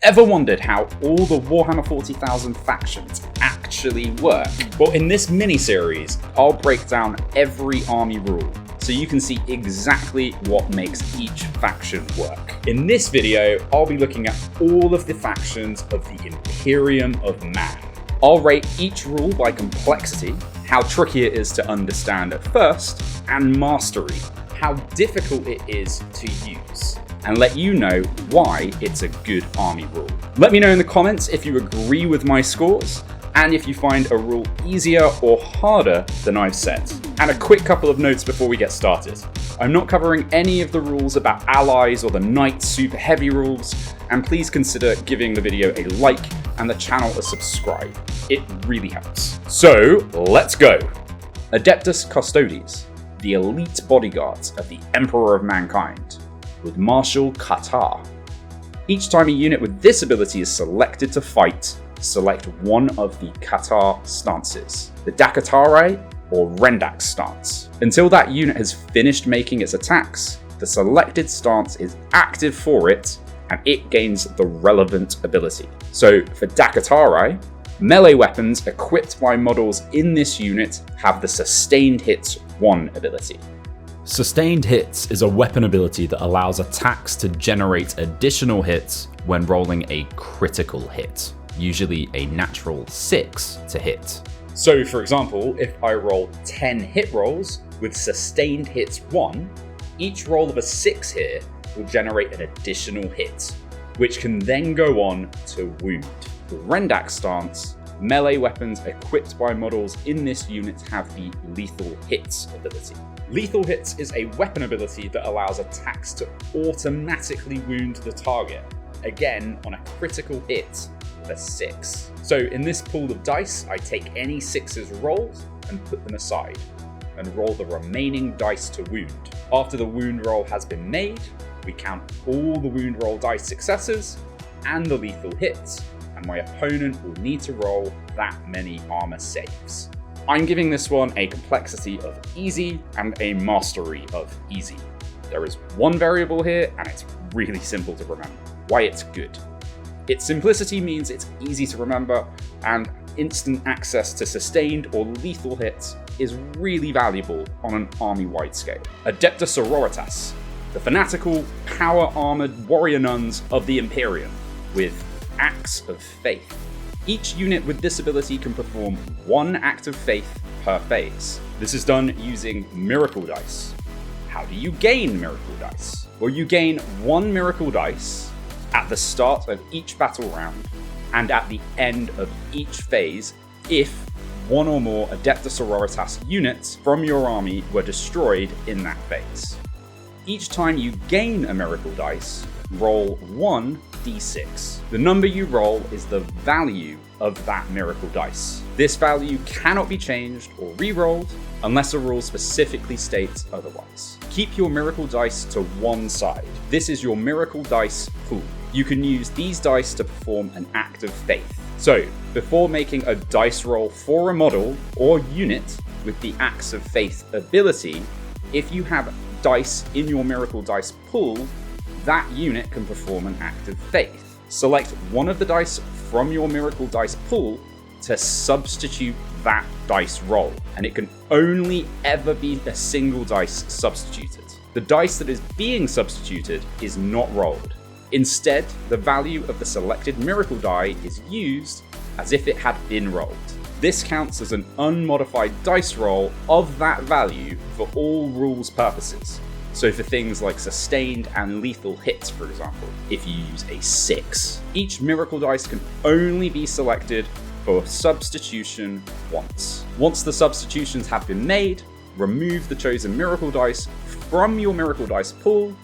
Ever wondered how all the Warhammer 40,000 factions actually work? Well, in this mini-series, I'll break down every army rule, so you can see exactly what makes each faction work. In this video, I'll be looking at all of the factions of the Imperium of Man. I'll rate each rule by complexity, how tricky it is to understand at first, and mastery, how difficult it is to use, and let you know why it's a good army rule. Let me know in the comments if you agree with my scores, and if you find a rule easier or harder than I've set. And a quick couple of notes before we get started. I'm not covering any of the rules about allies or the Knight super heavy rules, and please consider giving the video a like and the channel a subscribe. It really helps. So, let's go. Adeptus Custodes, the elite bodyguards of the Emperor of Mankind, with Marshal Qatar. Each time a unit with this ability is selected to fight, select one of the Qatar stances, the Dakatare or Rendax stance. Until that unit has finished making its attacks, the selected stance is active for it, and it gains the relevant ability. So for Dakatare, melee weapons equipped by models in this unit have the Sustained Hits 1 ability. Sustained Hits is a weapon ability that allows attacks to generate additional hits when rolling a critical hit, usually a natural 6 to hit. So for example, if I roll 10 hit rolls with Sustained Hits 1, each roll of a 6 here will generate an additional hit, which can then go on to wound. The Rendax stance, melee weapons equipped by models in this unit have the Lethal Hits ability. Lethal Hits is a weapon ability that allows attacks to automatically wound the target, again on a critical hit with a 6. So in this pool of dice, I take any 6s rolled and put them aside, and roll the remaining dice to wound. After the wound roll has been made, we count all the wound roll dice successes and the lethal hits, and my opponent will need to roll that many armor saves. I'm giving this one a complexity of easy and a mastery of easy. There is one variable here, and it's really simple to remember. Why it's good. Its simplicity means it's easy to remember, and instant access to sustained or lethal hits is really valuable on an army-wide scale. Adeptus Sororitas, the fanatical, power-armored warrior nuns of the Imperium, with Acts of Faith. Each unit with this ability can perform one act of faith per phase. This is done using Miracle Dice. How do you gain Miracle Dice? Well, you gain 1 Miracle Dice at the start of each battle round and at the end of each phase if one or more Adeptus Sororitas units from your army were destroyed in that phase. Each time you gain a Miracle Dice, roll 1d6. The number you roll is the value of that Miracle Dice. This value cannot be changed or re-rolled unless a rule specifically states otherwise. Keep your Miracle Dice to one side. This is your Miracle Dice pool. You can use these dice to perform an act of faith. So, before making a dice roll for a model or unit with the Acts of Faith ability, if you have dice in your Miracle Dice pool, that unit can perform an act of faith. Select one of the dice from your Miracle Dice pool to substitute that dice roll, and it can only ever be a single dice substituted. The dice that is being substituted is not rolled. Instead, the value of the selected Miracle die is used as if it had been rolled. This counts as an unmodified dice roll of that value for all rules purposes. So for things like sustained and lethal hits, for example, if you use a 6. Each Miracle Dice can only be selected for substitution once. Once the substitutions have been made, remove the chosen Miracle Dice from your Miracle Dice pool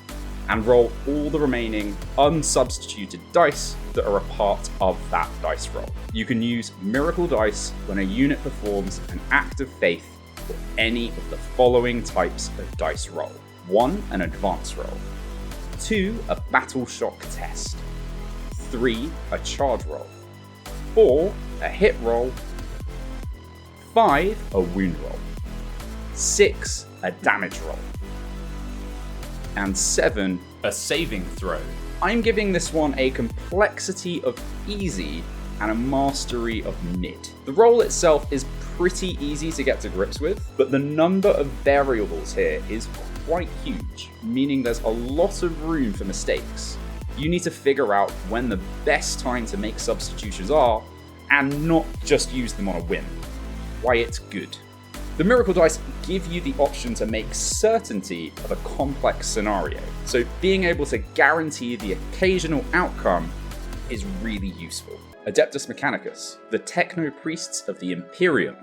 and roll all the remaining unsubstituted dice that are a part of that dice roll. You can use Miracle Dice when a unit performs an act of faith for any of the following types of dice roll. 1, an advance roll. 2, a battle shock test. 3, a charge roll. 4, a hit roll. 5, a wound roll. 6, a damage roll. And 7, A saving throw. I'm giving this one a complexity of easy and a mastery of mid. The roll itself is pretty easy to get to grips with, but the number of variables here is quite huge, meaning there's a lot of room for mistakes. You need to figure out when the best time to make substitutions are, and not just use them on a whim. Why it's good. The Miracle Dice give you the option to make certainty of a complex scenario, so being able to guarantee the occasional outcome is really useful. Adeptus Mechanicus, the techno-priests of the Imperium,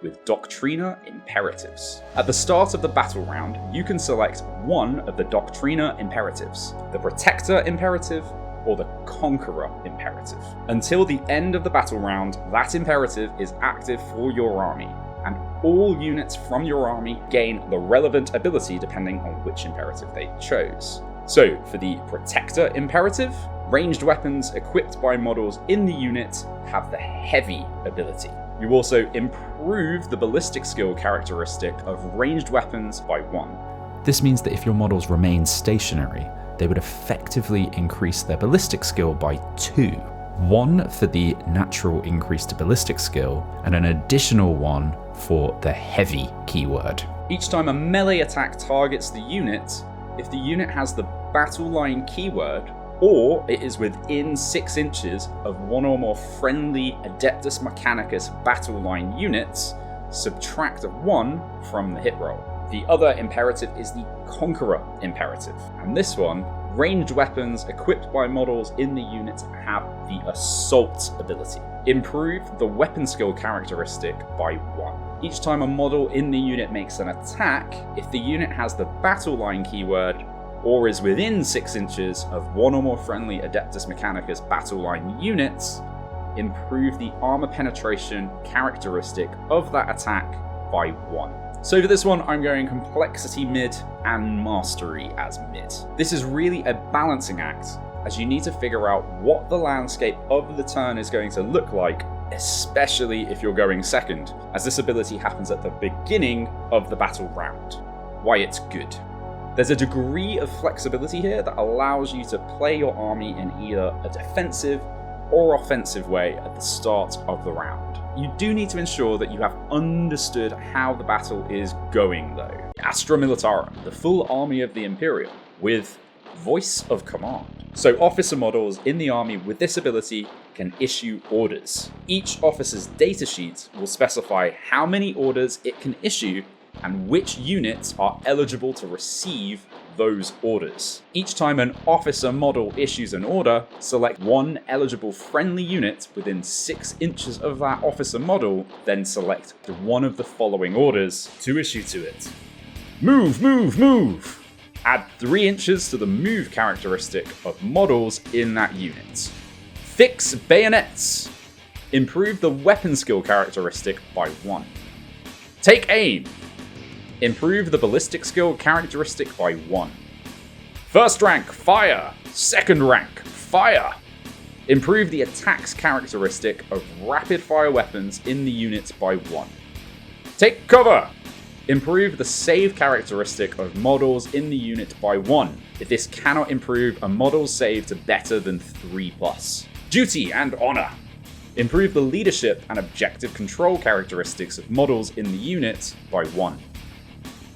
with Doctrina Imperatives. At the start of the battle round, you can select one of the Doctrina Imperatives, the Protector Imperative or the Conqueror Imperative. Until the end of the battle round, that imperative is active for your army, and all units from your army gain the relevant ability depending on which imperative they chose. So, for the Protector Imperative, ranged weapons equipped by models in the unit have the Heavy ability. You also improve the ballistic skill characteristic of ranged weapons by 1. This means that if your models remain stationary, they would effectively increase their ballistic skill by 2. 1 for the natural increase to ballistic skill, and an additional 1 for the heavy keyword. Each time a melee attack targets the unit, if the unit has the battle line keyword, or it is within 6 inches of one or more friendly Adeptus Mechanicus battle line units, subtract 1 from the hit roll. The other imperative is the Conqueror Imperative, and this one, ranged weapons equipped by models in the unit have the Assault ability. Improve the weapon skill characteristic by 1. Each time a model in the unit makes an attack, if the unit has the battle line keyword, or is within 6 inches of one or more friendly Adeptus Mechanicus battle line units, improve the armor penetration characteristic of that attack by 1. So for this one, I'm going complexity mid and mastery as mid. This is really a balancing act, as you need to figure out what the landscape of the turn is going to look like, especially if you're going second, as this ability happens at the beginning of the battle round. Why it's good. There's a degree of flexibility here that allows you to play your army in either a defensive or offensive way at the start of the round. You do need to ensure that you have understood how the battle is going though. Astra Militarum, the full army of the Imperium, with Voice of Command. So officer models in the army with this ability can issue orders. Each officer's datasheet will specify how many orders it can issue and which units are eligible to receive those orders. Each time an officer model issues an order, select one eligible friendly unit within 6 inches of that officer model, then select one of the following orders to issue to it. Move, move, move! Add 3 inches to the move characteristic of models in that unit. Fix bayonets! Improve the weapon skill characteristic by 1. Take aim! Improve the ballistic skill characteristic by 1. First rank, fire! Second rank, fire! Improve the attacks characteristic of rapid fire weapons in the unit by 1. Take cover! Improve the save characteristic of models in the unit by 1, if this cannot improve a model's save to better than 3+. Duty and honor! Improve the leadership and objective control characteristics of models in the unit by 1.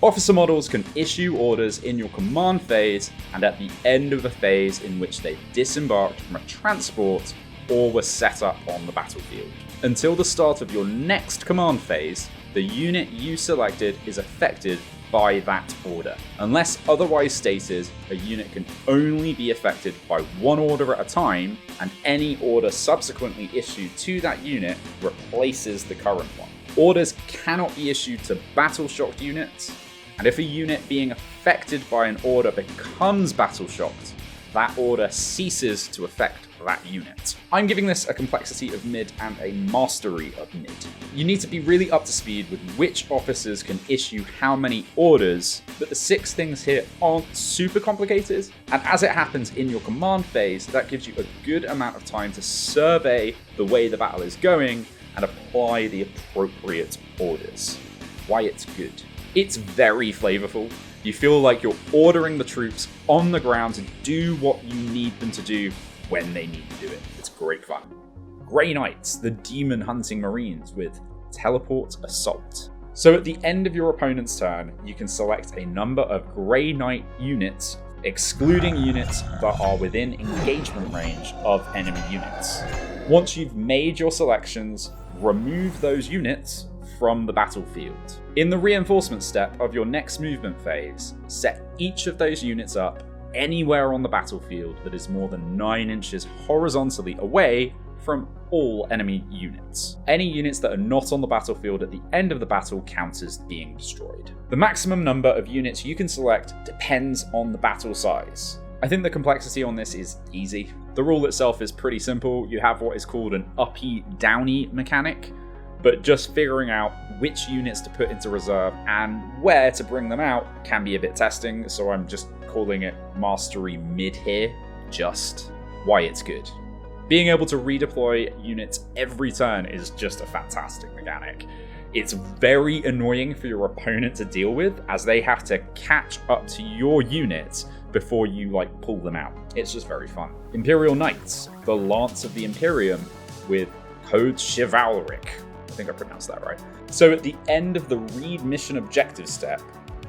Officer models can issue orders in your command phase and at the end of a phase in which they disembarked from a transport or were set up on the battlefield. Until the start of your next command phase, the unit you selected is affected by that order. Unless otherwise stated, a unit can only be affected by one order at a time, and any order subsequently issued to that unit replaces the current one. Orders cannot be issued to battle-shocked units, and if a unit being affected by an order becomes battle-shocked, that order ceases to affect that unit. I'm giving this a complexity of mid and a mastery of mid. You need to be really up to speed with which officers can issue how many orders, but the 6 things here aren't super complicated, and as it happens in your command phase, that gives you a good amount of time to survey the way the battle is going and apply the appropriate orders. Why it's good. It's very flavorful. You feel like you're ordering the troops on the ground to do what you need them to do when they need to do it. It's great fun. Grey Knights, the demon hunting marines with teleport assault. So at the end of your opponent's turn, you can select a number of Grey Knight units, excluding units that are within engagement range of enemy units. Once you've made your selections, remove those units from the battlefield. In the reinforcement step of your next movement phase, set each of those units up anywhere on the battlefield that is more than 9 inches horizontally away from all enemy units. Any units that are not on the battlefield at the end of the battle count as being destroyed. The maximum number of units you can select depends on the battle size. I think the complexity on this is easy. The rule itself is pretty simple. You have what is called an uppy-downy mechanic, but just figuring out which units to put into reserve and where to bring them out can be a bit testing, so I'm just calling it Mastery Mid here, just why it's good. Being able to redeploy units every turn is just a fantastic mechanic. It's very annoying for your opponent to deal with, as they have to catch up to your units before you pull them out. It's just very fun. Imperial Knights, the Lance of the Imperium with Code Chivalric. I think I pronounced that right. So at the end of the read mission objective step,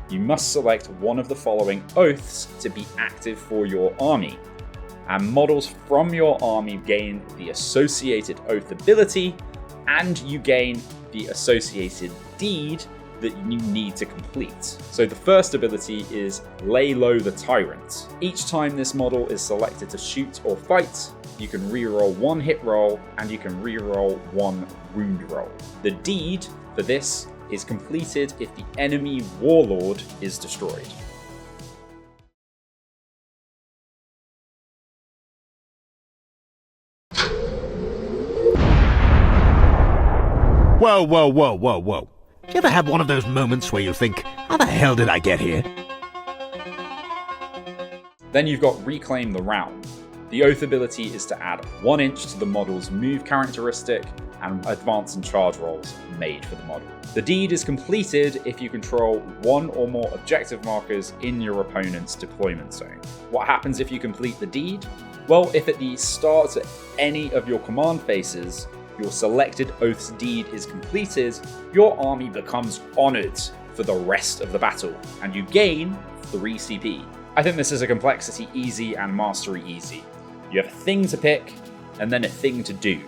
you must select one of the following oaths to be active for your army. And models from your army gain the associated oath ability, and you gain the associated deed that you need to complete. So the first ability is Lay Low the Tyrant. Each time this model is selected to shoot or fight, you can reroll 1 hit roll and you can reroll 1 wound roll. The deed for this is completed if the enemy warlord is destroyed. Whoa, whoa, whoa, whoa, whoa. Do you ever have one of those moments where you think, how the hell did I get here? Then you've got Reclaim the Realm. The oath ability is to add 1 inch to the model's move characteristic and advance and charge rolls made for the model. The deed is completed if you control 1 or more objective markers in your opponent's deployment zone. What happens if you complete the deed? Well, if at the start of any of your command phases, your selected oath's deed is completed, your army becomes honoured for the rest of the battle, and you gain 3 CP. I think this is a complexity easy and mastery easy. You have a thing to pick, and then a thing to do.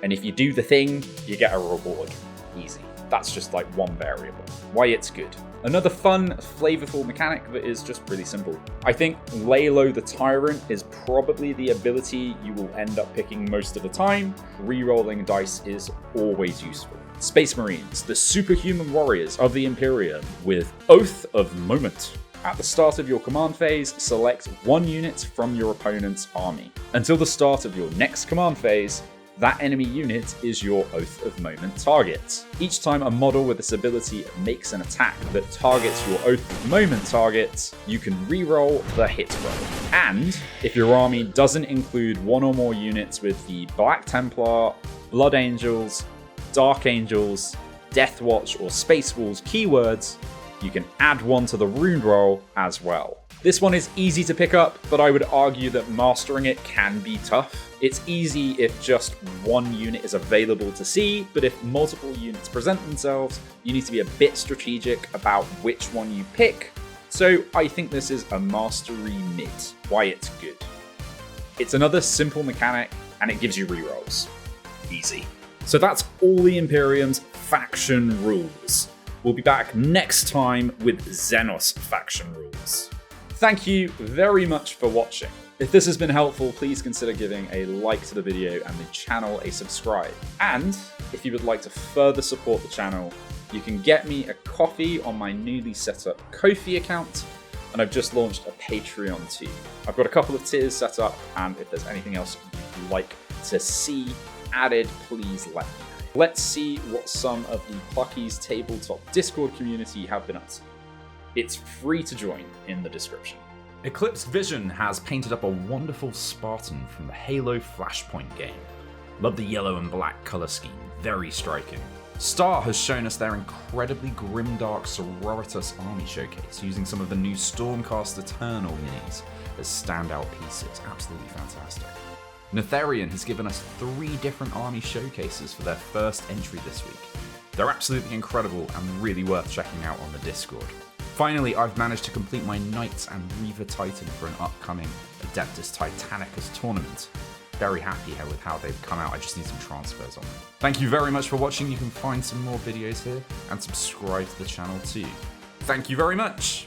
And if you do the thing, you get a reward. Easy. That's just one variable. Why it's good. Another fun, flavorful mechanic that is just really simple. I think Lay Low the Tyrant is probably the ability you will end up picking most of the time. Rerolling dice is always useful. Space Marines, the superhuman warriors of the Imperium with Oath of Moment. At the start of your command phase, select 1 unit from your opponent's army. Until the start of your next command phase, that enemy unit is your Oath of Moment target. Each time a model with this ability makes an attack that targets your Oath of Moment target, you can reroll the hit roll. And if your army doesn't include 1 or more units with the Black Templar, Blood Angels, Dark Angels, Death Watch, or Space Wolves keywords, you can add 1 to the rune roll as well. This one is easy to pick up, but I would argue that mastering it can be tough. It's easy if just 1 unit is available to see, but if multiple units present themselves, you need to be a bit strategic about which one you pick. So I think this is a mastery mid. Why it's good. It's another simple mechanic, and it gives you rerolls. Easy. So that's all the Imperium's faction rules. We'll be back next time with Xenos faction rules. Thank you very much for watching. If this has been helpful, please consider giving a like to the video and the channel a subscribe. And if you would like to further support the channel, you can get me a coffee on my newly set up Ko-fi account, and I've just launched a Patreon too. I've got a couple of tiers set up, and if there's anything else you'd like to see added, please let me know. Let's see what some of the Plucky's Tabletop Discord community have been up to. It's free to join in the description. Eclipse Vision has painted up a wonderful Spartan from the Halo Flashpoint game. Love the yellow and black colour scheme, very striking. Star has shown us their incredibly grimdark Sororitas army showcase, using some of the new Stormcast Eternal minis as standout pieces. Absolutely fantastic. Netherian has given us 3 different army showcases for their first entry this week. They're absolutely incredible and really worth checking out on the Discord. Finally, I've managed to complete my Knights and Reaver Titan for an upcoming Adeptus Titanicus tournament. Very happy with how they've come out. I just need some transfers on them. Thank you very much for watching. You can find some more videos here and subscribe to the channel too. Thank you very much.